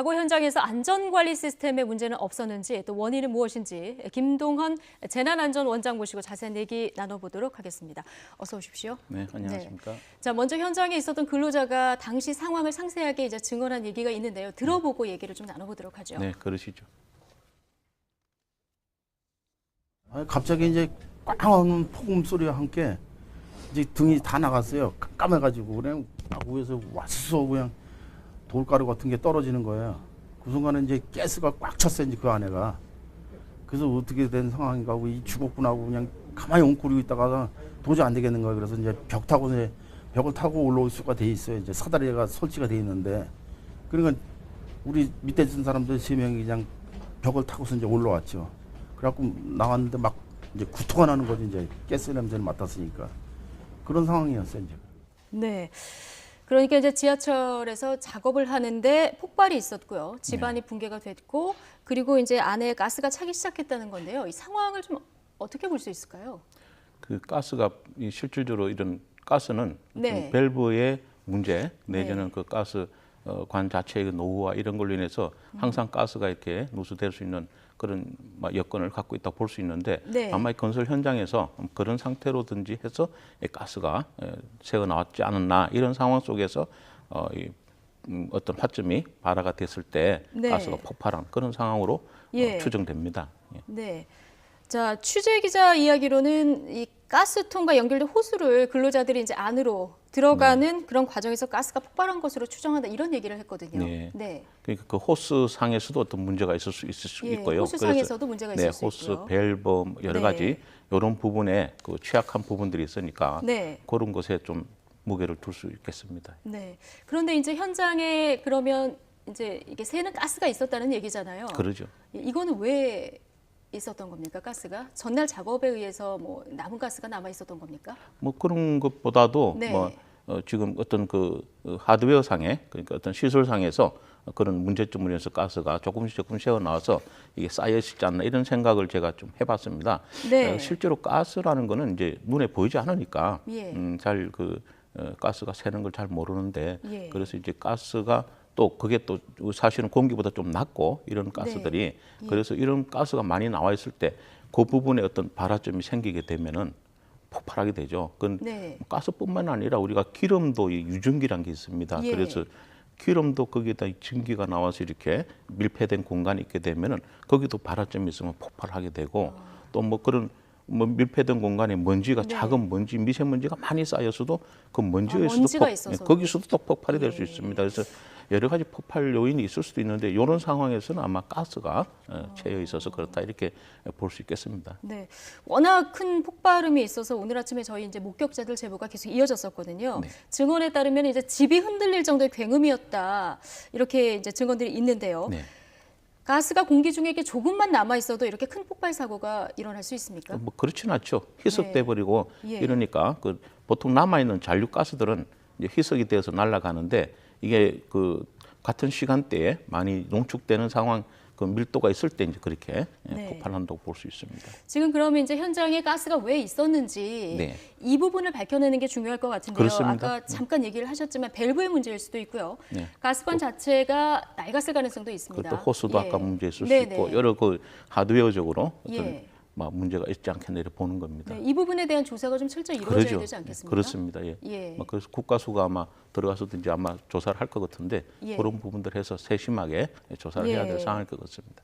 사고 현장에서 안전관리 시스템의 문제는 없었는지 또 원인은 무엇인지 김동헌 재난안전원장 모시고 자세한 얘기 나눠보도록 하겠습니다. 어서 오십시오. 네, 안녕하십니까. 네. 자, 먼저 현장에 있었던 근로자가 당시 상황을 상세하게 이제 증언한 얘기가 있는데요. 들어보고 얘기를 좀 나눠보도록 하죠. 네, 그러시죠. 갑자기 이제 꽝 하는 폭음 소리와 함께 이제 등이 다 나갔어요. 깜깜해가지고 그냥 막 위에서 왔어 그냥 돌가루 같은 게 떨어지는 거예요. 그 순간에 이제 가스가 꽉 찼어요. 이제 그 안에가. 그래서 어떻게 된 상황인가 하고 이 주걱군하고 그냥 가만히 웅크리고 있다가 도저히 안 되겠는 거예요. 그래서 이제 벽을 타고 올라올 수가 돼 있어요. 이제 사다리가 설치가 돼 있는데 그러니까 우리 밑에 있는 사람들 3명이 그냥 벽을 타고서 이제 올라왔죠. 그래갖고 나왔는데 막 이제 구토가 나는 거지. 이제 가스 냄새를 맡았으니까 그런 상황이었어요. 이제. 네. 그러니까 이제 지하철에서 작업을 하는데 폭발이 있었고요. 집안이 붕괴가 됐고 그리고 이제 안에 가스가 차기 시작했다는 건데요. 이 상황을 좀 어떻게 볼 수 있을까요? 그 가스가 실질적으로 이런 가스는 네. 밸브의 문제 내지는 그 가스 관 자체의 노후와 이런 걸로 인해서 항상 가스가 이렇게 누수될 수 있는 그런 여건을 갖고 있다고 볼 수 있는데 네. 아마 이 건설 현장에서 그런 상태로든지 해서 이 가스가 새어 나왔지 않았나 이런 상황 속에서 어떤 화점이 발화가 됐을 때 네. 가스가 폭발한 그런 상황으로 예. 추정됩니다. 예. 네. 자, 취재 기자 이야기로는 이 가스통과 연결된 호수를 근로자들이 이제 안으로 들어가는 그런 과정에서 가스가 폭발한 것으로 추정한다 이런 얘기를 했거든요. 네. 그러니까 그 호스 상에서도 어떤 문제가 있을 수 있고요. 호수 상에서도 문제가 있을 수 호스, 있고요. 밸브 여러 가지 이런 부분에 그 취약한 부분들이 있으니까 그런 것에 좀 무게를 둘 수 있겠습니다. 네. 그런데 이제 현장에 그러면 이제 이게 새는 가스가 있었다는 얘기잖아요. 그러죠. 이거는 왜 있었던 겁니까? 가스가 전날 작업에 의해서 뭐 남은 가스가 남아 있었던 겁니까? 뭐 그런 것보다도 지금 어떤 그 하드웨어 상에 그러니까 어떤 시설 상에서 그런 문제점으로 인해서 가스가 조금씩 새어 나와서 이게 쌓여 있지 않나 이런 생각을 제가 좀 해봤습니다. 실제로 가스라는 거는 이제 눈에 보이지 않으니까 잘 가스가 새는 걸 잘 모르는데 그래서 이제 가스가 또 그게 또 사실은 공기보다 좀 낮고 이런 가스들이 그래서 이런 가스가 많이 나와 있을 때 그 부분에 어떤 발화점이 생기게 되면은 폭발하게 되죠. 그건 가스뿐만 아니라 우리가 기름도 이 유증기란 게 있습니다. 그래서 기름도 거기에다 증기가 나와서 이렇게 밀폐된 공간이 있게 되면은 거기도 발화점이 있으면 폭발하게 되고 또 뭐 그런 밀폐된 공간에 먼지가 작은 먼지, 미세먼지가 많이 쌓였어도 그 먼지에서도 거기서도 또 폭발이 될 수 있습니다. 그래서 여러 가지 폭발 요인이 있을 수도 있는데 이런 상황에서는 아마 가스가 채여 있어서 그렇다 이렇게 볼 수 있겠습니다. 네, 워낙 큰 폭발음이 있어서 오늘 아침에 저희 이제 목격자들 제보가 계속 이어졌었거든요. 증언에 따르면 이제 집이 흔들릴 정도의 굉음이었다 이렇게 이제 증언들이 있는데요. 가스가 공기 중에 이렇게 조금만 남아 있어도 이렇게 큰 폭발 사고가 일어날 수 있습니까? 뭐 그렇진 않죠. 희석돼 버리고 이러니까 그 보통 남아 있는 잔류 가스들은 이제 희석이 되어서 날아가는데 이게 그 같은 시간대에 많이 농축되는 상황 그 밀도가 있을 때 이제 그렇게 폭발한다고 볼 수 있습니다. 지금 그러면 이제 현장에 가스가 왜 있었는지 이 부분을 밝혀내는 게 중요할 것 같은데요. 그렇습니다. 아까 잠깐 얘기를 하셨지만 밸브의 문제일 수도 있고요. 가스관 자체가 낡았을 가능성도 있습니다. 또 호스도 아까 문제 있을 수 있고 여러 그 하드웨어적으로 어떤 문제가 있지 않겠나 이렇게 보는 겁니다. 이 부분에 대한 조사가 좀 철저히 이루어져야 되지 않겠습니까? 그렇습니다. 그래서 국가수가 아마 들어가서든지 아마 조사를 할 것 같은데 그런 부분들 해서 세심하게 조사를 해야 될 상황일 것 같습니다.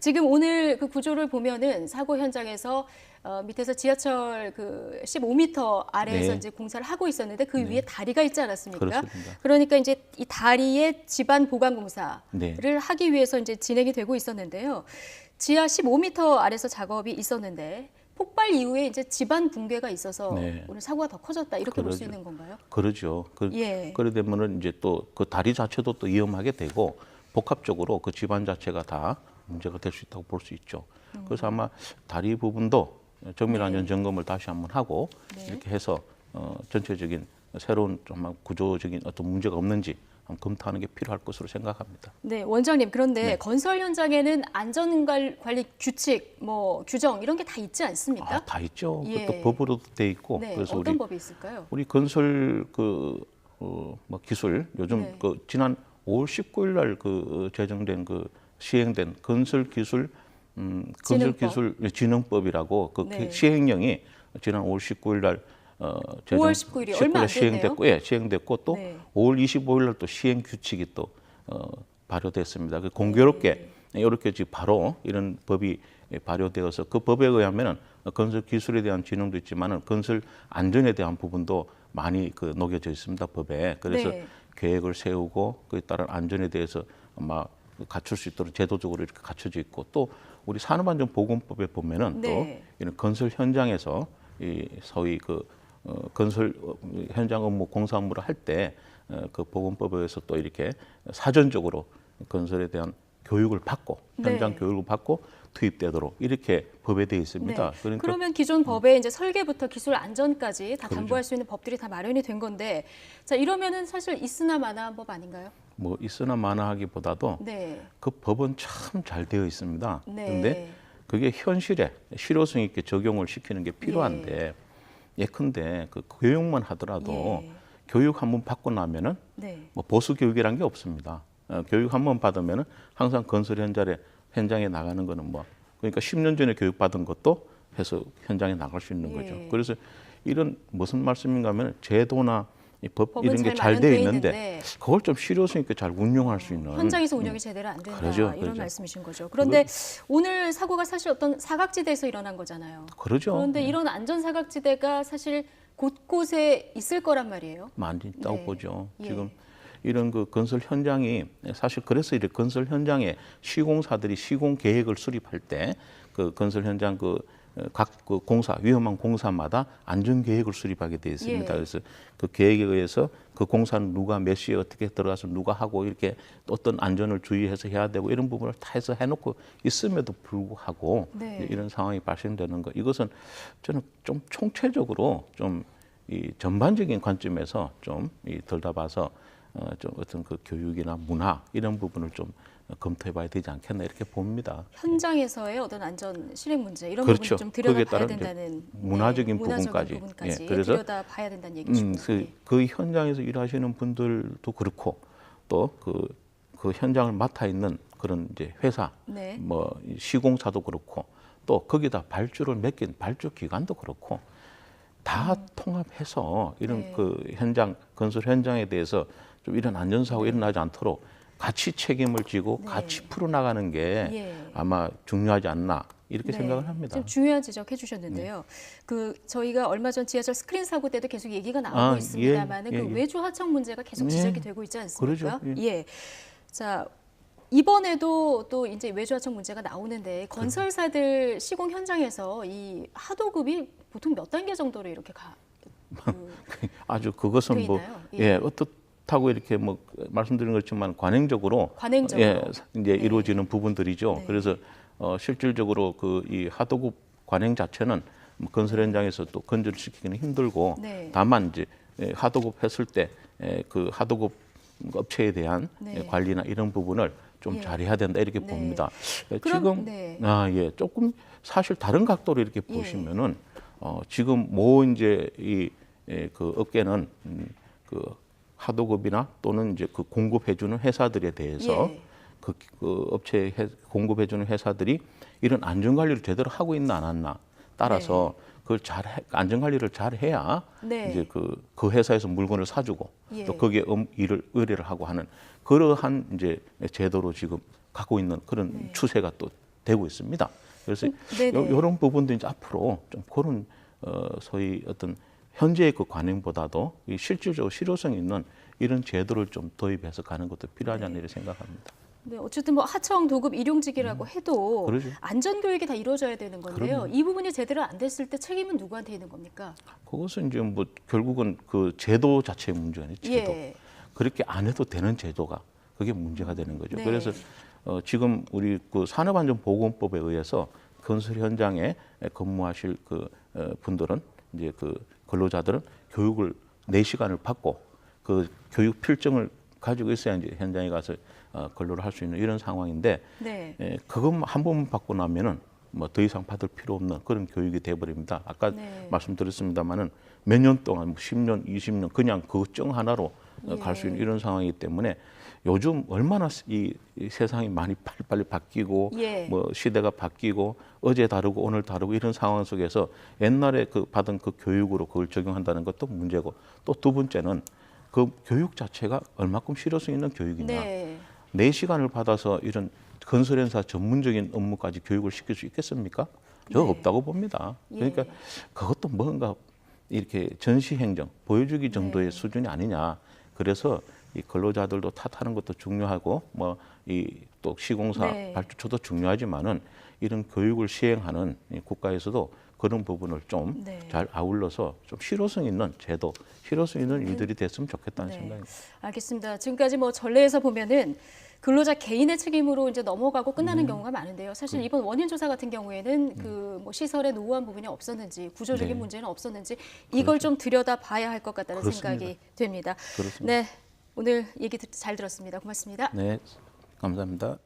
지금 오늘 그 구조를 보면은 사고 현장에서 밑에서 지하철 그 15m 아래에서 이제 공사를 하고 있었는데 그 위에 다리가 있지 않았습니까? 그렇습니다. 그러니까 이제 이 다리에 지반 보강 공사를 하기 위해서 이제 진행이 되고 있었는데요. 지하 15m 아래서 작업이 있었는데 폭발 이후에 이제 지반 붕괴가 있어서 오늘 사고가 더 커졌다 이렇게 볼 수 있는 건가요? 그러죠. 그러게 되면은 이제 또 그 다리 자체도 또 위험하게 되고 복합적으로 그 집안 자체가 다 문제가 될 수 있다고 볼 수 있죠. 그래서 아마 다리 부분도 정밀안전 점검을 다시 한번 하고 이렇게 해서 전체적인 새로운 좀 구조적인 어떤 문제가 없는지 검토하는 게 필요할 것으로 생각합니다. 네, 원장님. 그런데 건설 현장에는 안전관리 규칙, 뭐 규정 이런 게 다 있지 않습니까? 다 있죠. 그것도 법으로도 돼 있고. 그래서 어떤 법이 있을까요? 우리 건설 기술 요즘 그 지난 5월 19일 날 그 제정된 그 시행된 건설기술진흥법이라고 그 네. 시행령이 지난 5월 19일 날 제정 5월 19일이 얼마 안 시행됐고, 예, 시행됐고 또 네. 5월 25일 날 또 시행 규칙이 또 발효됐습니다. 그 공교롭게 이렇게 지금 바로 이런 법이 발효되어서 그 법에 의하면은 건설 기술에 대한 진흥도 있지만은 건설 안전에 대한 부분도 많이 그 녹여져 있습니다, 법에. 그래서 네. 계획을 세우고 그에 따른 안전에 대해서 아마 갖출 수 있도록 제도적으로 이렇게 갖춰져 있고, 또 우리 산업안전보건법에 보면은 네. 또 이런 건설 현장에서 이 소위 그 건설 현장 업무 공사 업무를 할 때 그 보건법에 의해서 또 이렇게 사전적으로 건설에 대한 교육을 받고 현장 네. 교육을 받고 투입되도록 이렇게 법에 되어 있습니다. 네. 그러니까 그러면 기존 법에 이제 설계부터 기술 안전까지 다 그러죠. 담보할 수 있는 법들이 다 마련이 된 건데, 자 이러면은 사실 있으나 마나한 법 아닌가요? 뭐 있으나 마나하기보다도 네. 그 법은 참 잘 되어 있습니다. 네. 그런데 그게 현실에 실효성 있게 적용을 시키는 게 필요한데, 예컨대 그 교육만 하더라도 예. 교육 한 번 받고 나면은 네. 뭐 보수 교육이란 게 없습니다. 교육 한 번 받으면은 항상 건설 현장에 나가는 거는 뭐 그러니까 10년 전에 교육 받은 것도 해서 현장에 나갈 수 있는 거죠. 예. 그래서 이런 무슨 말씀인가 하면 제도나 이 법 법은 이런 게 잘 잘 되어 마련돼 있는데 있는데 그걸 좀 실효성 있게 잘 운용할 수 있는 현장에서 운영이 제대로 안 된다 그러죠, 이런 그러죠. 말씀이신 거죠. 그런데 오늘 사고가 사실 어떤 사각지대에서 일어난 거잖아요. 그러죠. 그런데 이런 안전 사각지대가 사실 곳곳에 있을 거란 말이에요. 많이 있다고 네. 보죠. 예. 지금 이런 그 건설 현장이 사실 그래서 이렇게 건설 현장에 시공사들이 시공 계획을 수립할 때 그 건설 현장 각 그 공사 위험한 공사마다 안전 계획을 수립하게 되어 있습니다. 예. 그래서 그 계획에 의해서 그 공사는 누가 몇 시에 어떻게 들어가서 누가 하고 이렇게 어떤 안전을 주의해서 해야 되고 이런 부분을 다 해서 해놓고 있음에도 불구하고 네. 이런 상황이 발생되는 거, 이것은 저는 좀 총체적으로 좀 이 전반적인 관점에서 좀 들다봐서 좀 어떤 그 교육이나 문화 이런 부분을 좀 검토해봐야 되지 않겠나 이렇게 봅니다. 현장에서의 어떤 안전 실행 문제 이런 그렇죠. 부분 좀 거기에 들여다봐야 따른 된다는 문화적인 문화적인 부분까지. 부분까지 예, 그래서 들여다봐야 된다는 얘기시고요. 그 현장에서 일하시는 분들도 그렇고 또 그 현장을 맡아 있는 그런 이제 회사, 네. 뭐 시공사도 그렇고 또 거기다 발주를 맡긴 발주 기관도 그렇고 다 통합해서 이런 네. 그 현장 건설 현장에 대해서 좀 이런 안전사고 일어나지 않도록 같이 책임을 지고 네. 같이 풀어나가는 게 예. 아마 중요하지 않나 이렇게 네. 생각을 합니다. 좀 중요한 지적 해주셨는데요. 그 저희가 얼마 전 지하철 스크린 사고 때도 계속 얘기가 나오고 있습니다만은 예, 그 예. 외주 하청 문제가 계속 예. 지적이 되고 있지 않습니까? 그러죠. 예. 자. 이번에도 또 이제 외주 하청 문제가 나오는데 건설사들 시공 현장에서 이 하도급이 보통 몇 단계 정도로 이렇게 아주 그것은 돼 뭐 있나요? 예, 어떻다고 이렇게 뭐 말씀드린 것지만 관행적으로 관행적으로. 예, 이제 이루어지는 부분들이죠. 네. 그래서 실질적으로 그 이 하도급 관행 자체는 뭐 건설 현장에서 또 건조를 시키기는 힘들고 네. 다만 이제 하도급 했을 때 그 하도급 업체에 대한 네. 관리나 이런 부분을 좀 예. 잘해야 된다 이렇게 네. 봅니다. 그럼, 지금 네. 조금 사실 다른 각도로 이렇게 예. 보시면은 지금 뭐 이제 그 업계는 그 하도급이나 또는 이제 그 공급해주는 회사들에 대해서 예. 그 업체 공급해주는 회사들이 이런 안전 관리를 제대로 하고 있나 안 하나 따라서 그걸 안전 관리를 잘 해야 네. 이제 그 회사에서 물건을 사주고 예. 또 거기에 의뢰를 하고 하는 그러한 이제 제도로 지금 갖고 있는 그런 추세가 또 되고 있습니다. 그래서 네네. 이런 부분도 이제 앞으로 좀 그런 소위 어떤 현재의 그 관행보다도 이 실질적으로 실효성 있는 이런 제도를 좀 도입해서 가는 것도 필요하지 않나 이렇게 생각합니다. 네, 어쨌든 뭐 하청, 도급, 일용직이라고 해도 그러죠. 안전 교육이 다 이루어져야 되는 건데요. 그럼요. 이 부분이 제대로 안 됐을 때 책임은 누구한테 있는 겁니까? 그것은 이제 뭐 결국은 그 제도 자체의 문제는 제도. 예. 그렇게 안 해도 되는 제도가 그게 문제가 되는 거죠. 네. 그래서 지금 우리 그 산업안전보건법에 의해서 건설 현장에 근무하실 그 분들은 이제 그 근로자들은 교육을 4시간을 받고 그 교육 필증을 가지고 있어야 이제 현장에 가서 근로를 할 수 있는 이런 상황인데 네. 그것만 한 번만 받고 나면은 뭐 더 이상 받을 필요 없는 그런 교육이 돼버립니다. 아까 네. 말씀드렸습니다마는 몇 년 동안 뭐 10년, 20년 그냥 그 정 하나로 갈 수 있는 예. 이런 상황이기 때문에 요즘 얼마나 이 세상이 많이 빨리빨리 바뀌고 예. 뭐 시대가 바뀌고 어제 다르고 오늘 다르고 이런 상황 속에서 옛날에 그 받은 그 교육으로 그걸 적용한다는 것도 문제고 또 두 번째는 그 교육 자체가 얼마큼 실효성 있는 교육이냐. 네. 4시간을 받아서 이런 건설회사 전문적인 업무까지 교육을 시킬 수 있겠습니까? 저 네. 없다고 봅니다. 그러니까 예. 그것도 뭔가 이렇게 전시행정 보여주기 정도의 네. 수준이 아니냐. 그래서 이 근로자들도 탓하는 것도 중요하고 뭐 이 또 시공사 네. 발주처도 중요하지만은 이런 교육을 시행하는 이 국가에서도 그런 부분을 좀 잘 네. 아울러서 좀 실효성 있는 제도, 실효성 있는 일들이 됐으면 좋겠다는 네. 생각입니다. 알겠습니다. 지금까지 뭐 전례에서 보면은 근로자 개인의 책임으로 이제 넘어가고 끝나는 경우가 많은데요. 사실 이번 원인 조사 같은 경우에는 그 뭐 시설의 노후한 부분이 없었는지 구조적인 네. 문제는 없었는지 이걸 좀 들여다 봐야 할 것 같다는 그렇습니다. 생각이 됩니다. 그렇습니다. 네, 오늘 얘기 잘 들었습니다. 고맙습니다. 네, 감사합니다.